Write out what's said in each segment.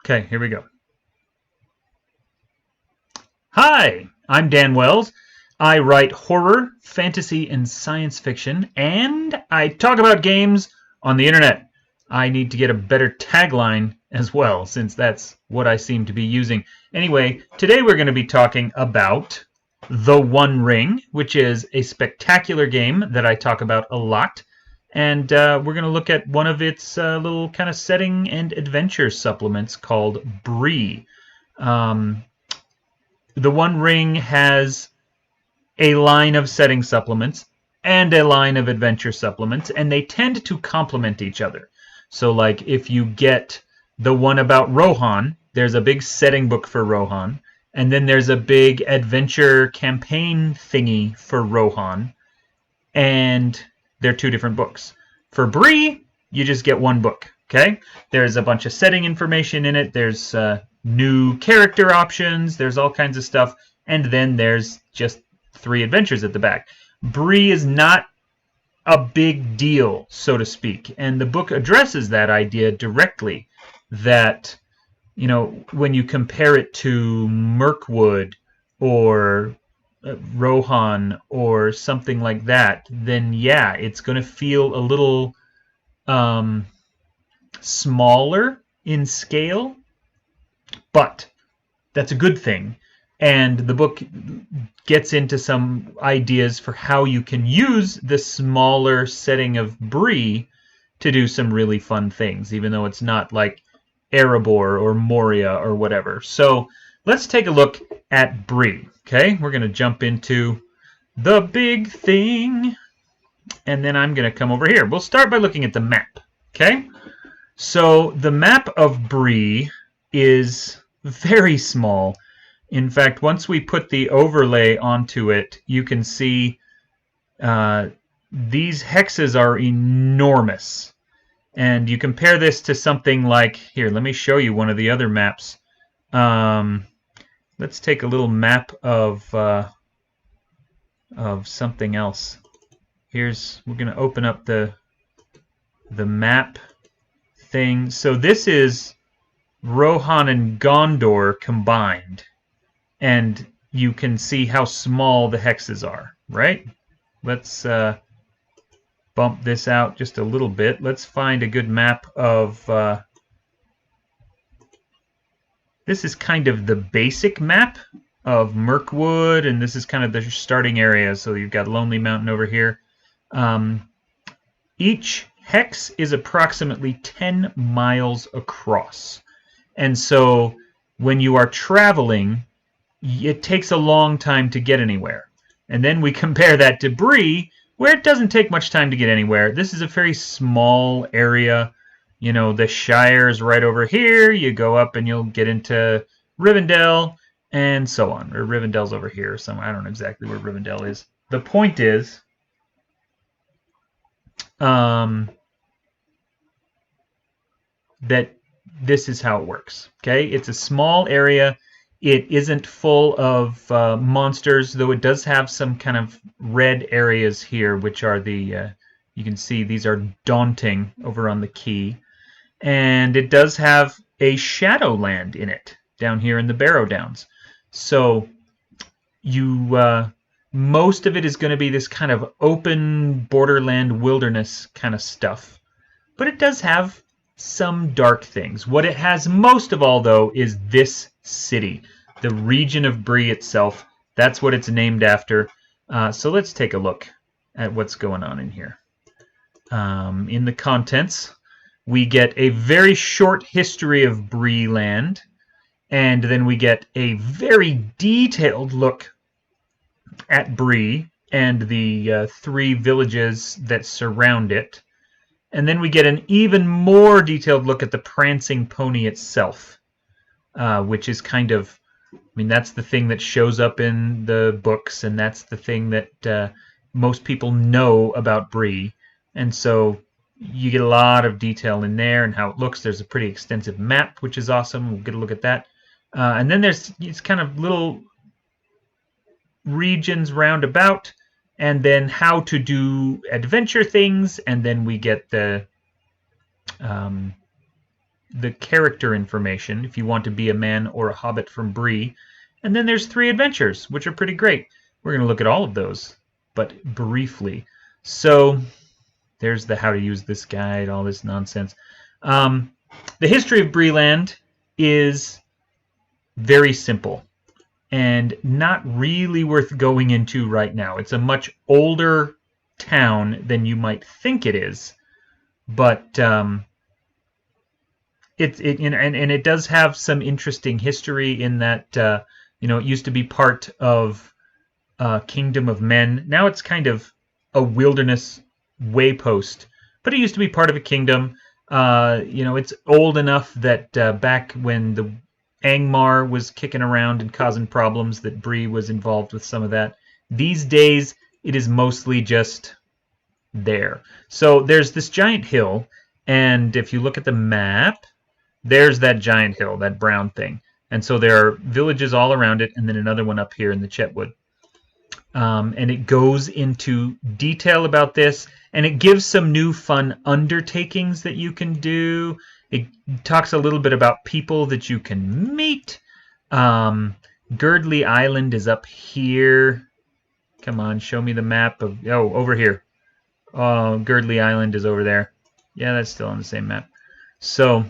Okay, here we go. Hi, I'm Dan Wells. I write horror, fantasy, and science fiction, and I talk about games on the internet. I need to get a better tagline as well, since that's what I seem to be using. Anyway, today we're going to be talking about The One Ring, which is a spectacular game that I talk about a lot. And we're going to look at one of its little kind of setting and adventure supplements called Bree. Um, the One Ring has a line of setting supplements and a line of adventure supplements, and they tend to complement each other. So, like, if you get the one about Rohan, there's a big setting book for Rohan, and then there's a big adventure campaign thingy for Rohan, and they're two different books. For Bree, you just get one book. Okay, there's a bunch of setting information in it. There's new character options. There's all kinds of stuff, and then there's just 3 adventures at the back. Bree is not a big deal, so to speak, and the book addresses that idea directly. That, you know, when you compare it to Mirkwood or Rohan or something like that, then yeah, it's going to feel a little smaller in scale, but that's a good thing. And the book gets into some ideas for how you can use the smaller setting of Bree to do some really fun things, even though it's not like Erebor or Moria or whatever. So let's take a look at Bree. Okay, we're going to jump into the big thing, and then I'm going to come over here. We'll start by looking at the map. Okay, so the map of Bree is very small. In fact, once we put the overlay onto it, you can see these hexes are enormous. And you compare this to something like, here, let me show you one of the other maps. Let's take a little map of something else. We're going to open up the map thing. So this is Rohan and Gondor combined. And you can see how small the hexes are, right? Let's bump this out just a little bit. Let's find a good map of... this is kind of the basic map of Mirkwood, and this is kind of the starting area. So you've got Lonely Mountain over here. Each hex is approximately 10 miles across. And so when you are traveling, it takes a long time to get anywhere. And then we compare that to Bree, where it doesn't take much time to get anywhere. This is a very small area. You know, the Shire's right over here. You go up and you'll get into Rivendell, and so on. Or Rivendell's over here or somewhere. I don't know exactly where Rivendell is. The point is, that this is how it works. Okay, it's a small area. It isn't full of monsters, though it does have some kind of red areas here, which are the, you can see these are daunting over on the key. And it does have a Shadowland in it, down here in the Barrow Downs. So you, most of it is going to be this kind of open borderland wilderness kind of stuff. But it does have some dark things. What it has most of all, though, is this city. The region of Bree itself. That's what it's named after. So let's take a look at what's going on in here. In the contents, we get a very short history of Bree land, and then we get a very detailed look at Bree and the 3 villages that surround it. And then we get an even more detailed look at the prancing pony itself, which is kind of, I mean, that's the thing that shows up in the books, and that's the thing that most people know about Bree. And so you get a lot of detail in there and how it looks. There's a pretty extensive map, which is awesome. We'll get a look at that. And then there's these kind of little regions roundabout, and then how to do adventure things, and then we get the the character information if you want to be a man or a hobbit from Bree. And then there's 3 adventures, which are pretty great. We're going to look at all of those, but briefly. So there's the how to use this guide, all this nonsense. The history of Breeland is very simple and not really worth going into right now. It's a much older town than you might think it is, but it does have some interesting history in that it used to be part of Kingdom of Men. Now it's kind of a wilderness waypost, but it used to be part of a kingdom. It's old enough that back when the Angmar was kicking around and causing problems, that Bree was involved with some of that. These days, it is mostly just there. So there's this giant hill, and if you look at the map, there's that giant hill, that brown thing. And so there are villages all around it, and then another one up here in the Chetwood. And it goes into detail about this, and it gives some new fun undertakings that you can do. It talks a little bit about people that you can meet. Girdley Island is up here. Come on, show me the map of... Oh, over here. Oh, Girdley Island is over there. Yeah, that's still on the same map. So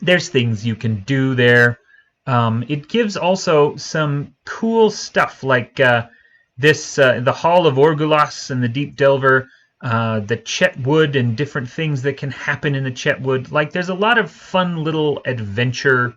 there's things you can do there. It gives also some cool stuff like the Hall of Orgulas and the Deep Delver, the Chetwood and different things that can happen in the Chetwood. Like, there's a lot of fun little adventure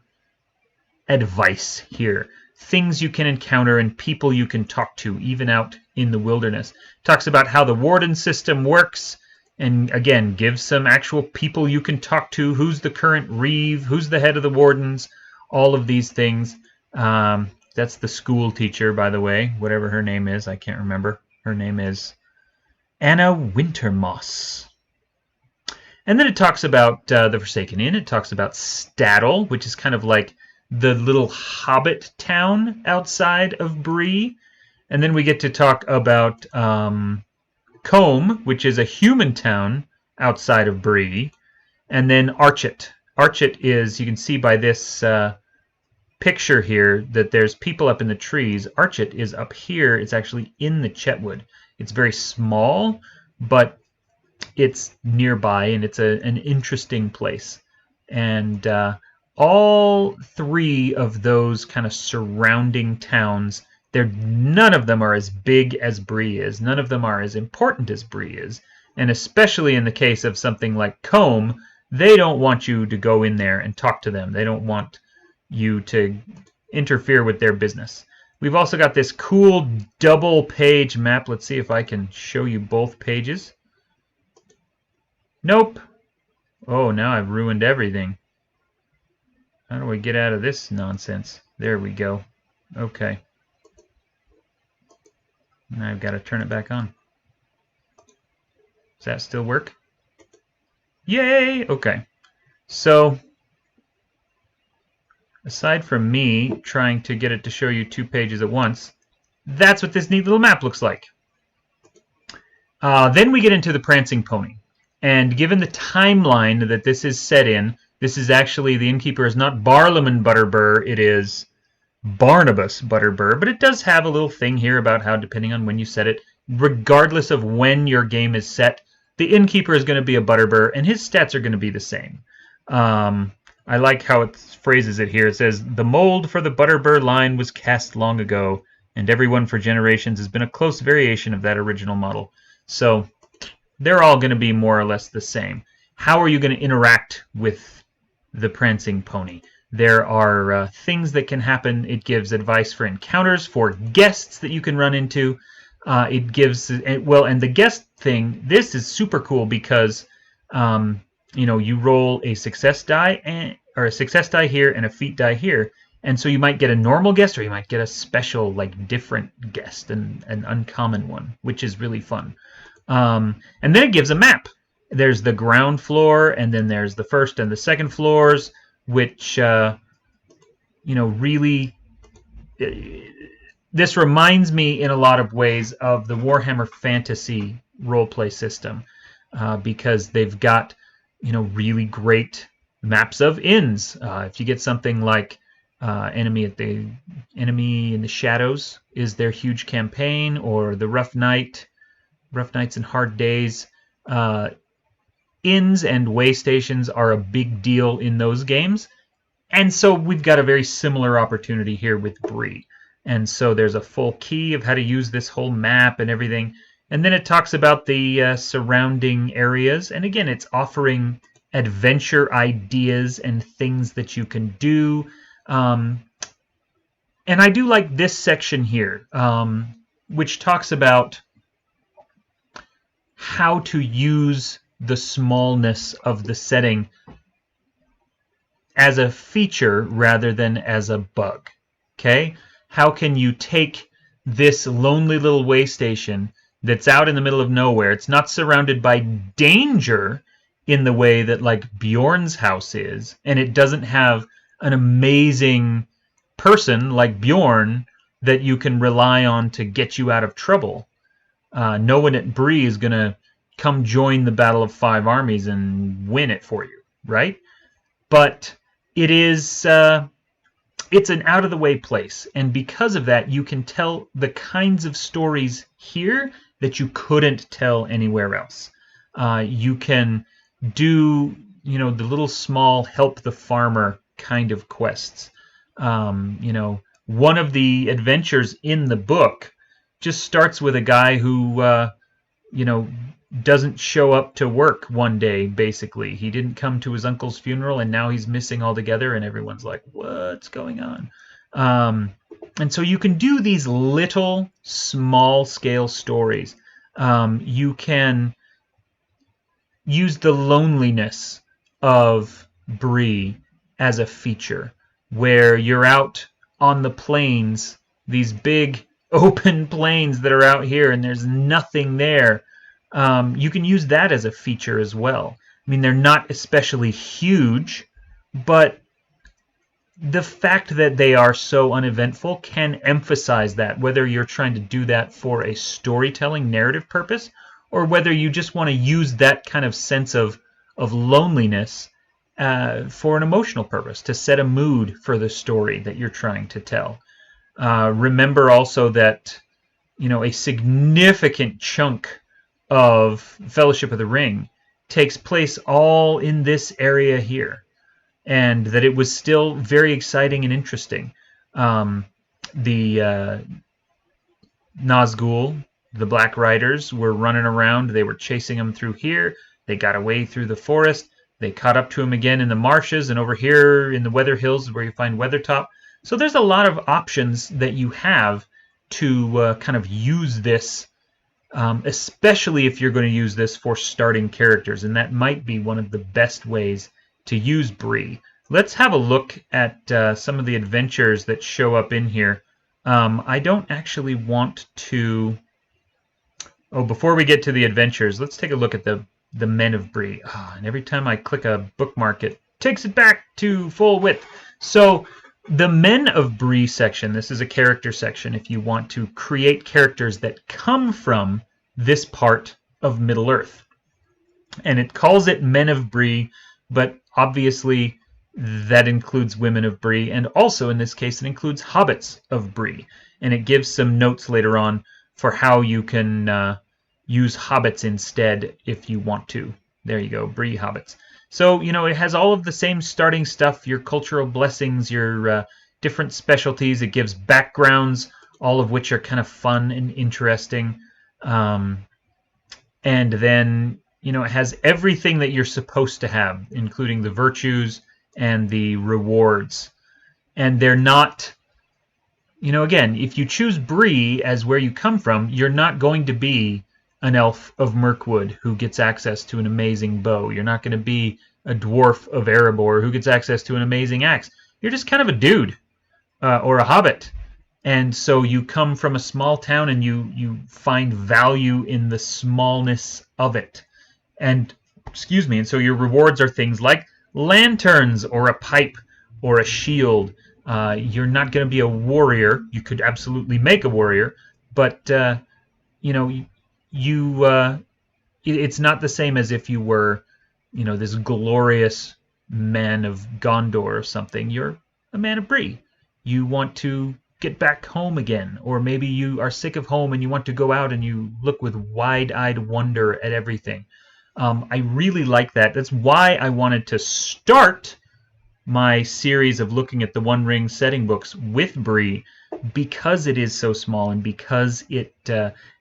advice here. Things you can encounter and people you can talk to, even out in the wilderness. Talks about how the warden system works, and again, gives some actual people you can talk to. Who's the current reeve? Who's the head of the wardens? All of these things. That's the school teacher, by the way, whatever her name is. I can't remember. Her name is Anna Wintermoss. And then it talks about the Forsaken Inn. It talks about Staddle, which is kind of like the little hobbit town outside of Bree. And then we get to talk about Combe, which is a human town outside of Bree. And then Archet. Archet is, you can see by this picture here that there's people up in the trees. Archet is up here. It's actually in the Chetwood. It's very small, but it's nearby, and it's an interesting place. And all 3 of those kind of surrounding towns, none of them are as big as Bree is. None of them are as important as Bree is. And especially in the case of something like Combe, they don't want you to go in there and talk to them. They don't want you to interfere with their business. We've also got this cool double-page map. Let's see if I can show you both pages. Nope. Oh, now I've ruined everything. How do we get out of this nonsense? There we go. Okay. Now I've got to turn it back on. Does that still work? Yay! Okay. So, aside from me trying to get it to show you 2 pages at once, that's what this neat little map looks like. Then we get into the Prancing Pony. And given the timeline that this is set in, this is actually, the innkeeper is not Barlaman Butterbur, it is Barnabas Butterbur. But it does have a little thing here about how, depending on when you set it, regardless of when your game is set, the innkeeper is going to be a Butterbur, and his stats are going to be the same. I like how it phrases it here. It says, the mold for the Butterbur line was cast long ago, and everyone for generations has been a close variation of that original model. So they're all going to be more or less the same. How are you going to interact with the Prancing Pony? There are things that can happen. It gives advice for encounters, for guests that you can run into. It gives, well, and the guest thing, this is super cool because, you roll a success die, or a success die here and a feat die here. And so you might get a normal guest, or you might get a special, like, different guest, an uncommon one, which is really fun. And then it gives a map. There's the ground floor, and then there's the first and the second floors, which, really, this reminds me in a lot of ways of the Warhammer Fantasy roleplay system, because they've got, really great maps of inns. If you get something like Enemy in the Shadows is their huge campaign, or the Rough Nights and Hard Days. Inns and way stations are a big deal in those games. And so we've got a very similar opportunity here with Bree. And so there's a full key of how to use this whole map and everything. And then it talks about the surrounding areas. And again, it's offering adventure ideas and things that you can do. And I do like this section here, which talks about how to use the smallness of the setting as a feature rather than as a bug. Okay? How can you take this lonely little way station that's out in the middle of nowhere? It's not surrounded by danger in the way that like Bjorn's house is, and it doesn't have an amazing person like Bjorn that you can rely on to get you out of trouble. No one at Bree is going to come join the Battle of Five Armies and win it for you, right? But it is it's an out-of-the-way place, and because of that, you can tell the kinds of stories here that you couldn't tell anywhere else. You can do, the little small help the farmer kind of quests. One of the adventures in the book just starts with a guy who, doesn't show up to work one day, basically. He didn't come to his uncle's funeral, and now he's missing altogether, and everyone's like, what's going on? And so you can do these little, small-scale stories. You can use the loneliness of Bree as a feature, where you're out on the plains, these big open plains that are out here, and there's nothing there. You can use that as a feature as well. I mean, they're not especially huge, but the fact that they are so uneventful can emphasize that, whether you're trying to do that for a storytelling narrative purpose, or whether you just want to use that kind of sense of loneliness for an emotional purpose, to set a mood for the story that you're trying to tell. Remember also that, a significant chunk of Fellowship of the Ring takes place all in this area here, and that it was still very exciting and interesting. The Nazgul, the Black Riders, were running around. They were chasing him through here. They got away through the forest. They caught up to him again in the marshes, and over here in the Weather Hills is where you find Weathertop. So there's a lot of options that you have to kind of use this, especially if you're going to use this for starting characters, and that might be one of the best ways to use Bree. Let's have a look at some of the adventures that show up in here. I don't actually want to... Oh, before we get to the adventures, let's take a look at the Men of Bree. And every time I click a bookmark, it takes it back to full width. So the Men of Bree section, this is a character section if you want to create characters that come from this part of Middle-earth. And it calls it Men of Bree, but obviously that includes Women of Bree, and also in this case it includes Hobbits of Bree. And it gives some notes later on for how you can use hobbits instead if you want to. There you go, Bree hobbits. So, it has all of the same starting stuff, your cultural blessings, your different specialties. It gives backgrounds, all of which are kind of fun and interesting. And then, it has everything that you're supposed to have, including the virtues and the rewards. And they're not... again, if you choose Bree as where you come from, you're not going to be an elf of Mirkwood who gets access to an amazing bow. You're not going to be a dwarf of Erebor who gets access to an amazing axe. You're just kind of a dude or a hobbit. And so you come from a small town and you find value in the smallness of it. And, and so your rewards are things like lanterns or a pipe or a shield. You're not going to be a warrior. You could absolutely make a warrior, but it's not the same as if you were, this glorious man of Gondor or something. You're a man of Bree. You want to get back home again, or maybe you are sick of home and you want to go out and you look with wide-eyed wonder at everything. I really like that. That's why I wanted to start my series of looking at the One Ring setting books with Bree, because it is so small and because it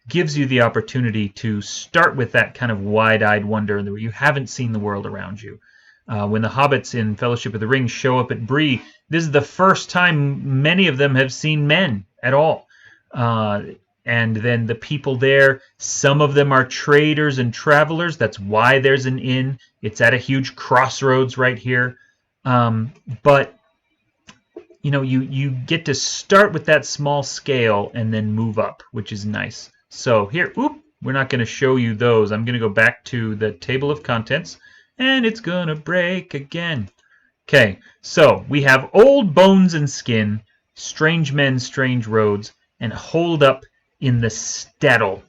gives you the opportunity to start with that kind of wide-eyed wonder where you haven't seen the world around you. When the hobbits in Fellowship of the Ring show up at Bree, this is the first time many of them have seen men at all. And then the people there, some of them are traders and travelers. That's why there's an inn. It's at a huge crossroads right here. But you get to start with that small scale and then move up, which is nice. So here, we're not going to show you those. I'm going to go back to the table of contents, and it's going to break again. Okay, so we have Old Bones and Skin, Strange Men, Strange Roads, and Hold Up in the Steddle.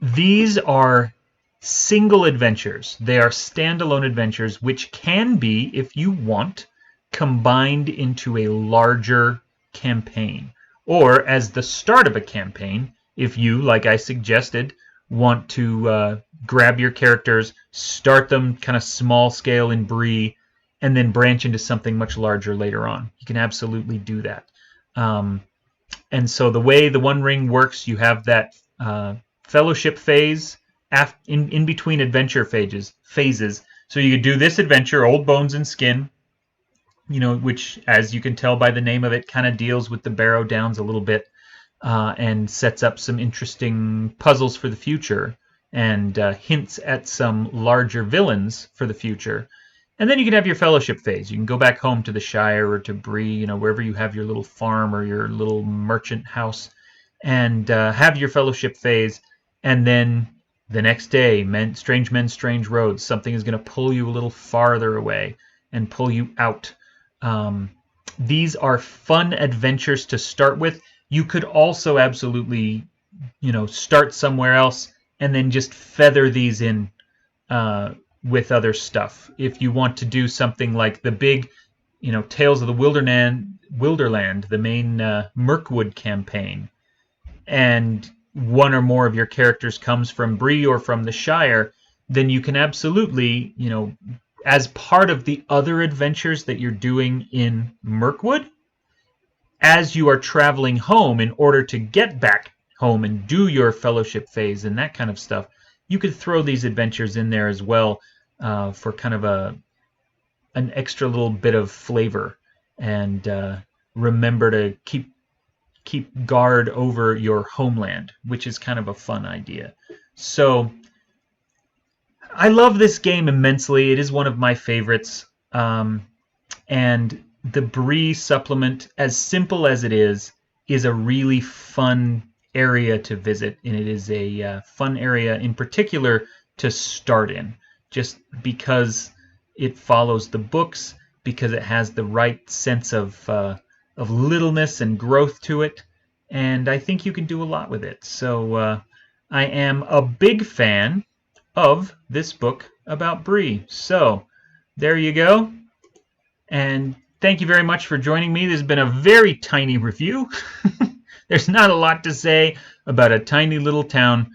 These are single adventures. They are standalone adventures which can be, if you want, combined into a larger campaign. Or as the start of a campaign, if you, like I suggested, want to grab your characters, start them kind of small scale in Bree, and then branch into something much larger later on. You can absolutely do that. And so the way the One Ring works, you have that fellowship phase in between adventure phases. So you could do this adventure, Old Bones and Skin, which, as you can tell by the name of it, kind of deals with the Barrow Downs a little bit, and sets up some interesting puzzles for the future and hints at some larger villains for the future. And then you can have your fellowship phase. You can go back home to the Shire or to Bree, wherever you have your little farm or your little merchant house, and have your fellowship phase. And then the next day, Strange Men, Strange Roads, something is going to pull you a little farther away and pull you out. These are fun adventures to start with. You could also absolutely, start somewhere else and then just feather these in with other stuff. If you want to do something like the big, Tales of the Wilderland, the main Mirkwood campaign, and one or more of your characters comes from Bree or from the Shire, then you can absolutely, as part of the other adventures that you're doing in Mirkwood, as you are traveling home in order to get back home and do your fellowship phase and that kind of stuff, you could throw these adventures in there as well, for kind of an extra little bit of flavor, and remember to keep guard over your homeland, which is kind of a fun idea. So I love this game immensely. It is one of my favorites, and the Bree supplement, as simple as it is a really fun area to visit, and it is a fun area in particular to start in, just because it follows the books, because it has the right sense of littleness and growth to it, and I think you can do a lot with it. So I am a big fan of this book about Bree. So there you go, and thank you very much for joining me. This has been a very tiny review. There's not a lot to say about a tiny little town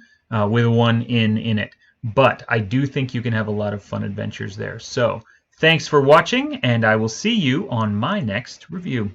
with one inn in it, but I do think you can have a lot of fun adventures there. So thanks for watching, and I will see you on my next review.